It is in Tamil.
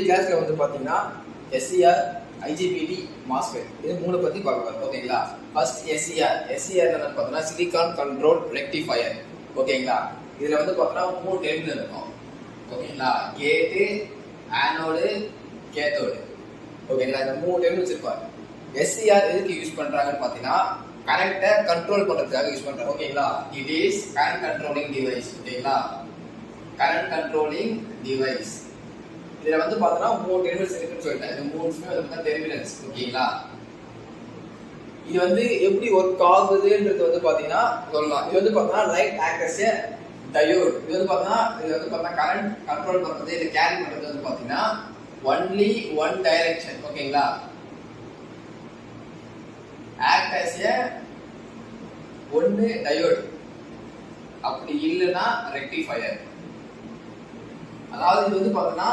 கிளாஸ்ல வந்து பாத்தீங்கன்னா SCR, IGBT, MOSFET இது மூணு பத்தி பார்க்க போறோம். ஓகேங்களா? ஃபர்ஸ்ட் SCR என்னன்னு பார்த்தோம்னா சிலிகான் கண்ட்ரோல் ரெக்டிஃபையர். ஓகேங்களா? இதுல வந்து பார்த்தோம்னா மூணு டெர்மினல் இருக்கும். ஓகேங்களா? Gate, anode, cathode. ஓகேங்களா? இந்த மூணு டெர்மினல் வச்சிருப்பாங்க. SCR எதுக்கு யூஸ் பண்றாங்கன்னு பாத்தீங்கன்னா கரண்ட்டை கண்ட்ரோல் பண்றதுக்காக யூஸ் பண்றாங்க. ஓகேங்களா? It is current controlling device. ஓகேங்களா? Current controlling device. இதுல வந்து பார்த்தோம்னா மூணு டெர்மினல்ஸ் இருக்குன்னு சொல்லிட்டேன். இது மூணுமே வந்து டெர்மினல்ஸ். ஓகேங்களா? இது வந்து எப்படி ஒர்க் ஆகுதுன்றது வந்து பாத்தீங்கன்னா சொல்லலாம். இது வந்து பார்த்தோம்னா light act as a diode. இது வந்து பார்த்தோம்னா கரண்ட் கண்ட்ரோல் பண்றது இது கேரி பண்றது வந்து பாத்தீங்கன்னா ஒன்லி ஒன் டைரக்ஷன். ஓகேங்களா? ஆக்ட் அஸ் எ ஒன்னு டயோட், அப்படி இல்லைன்னா ரெக்டிஃபையர். அதாவது இது வந்து பார்த்தோம்னா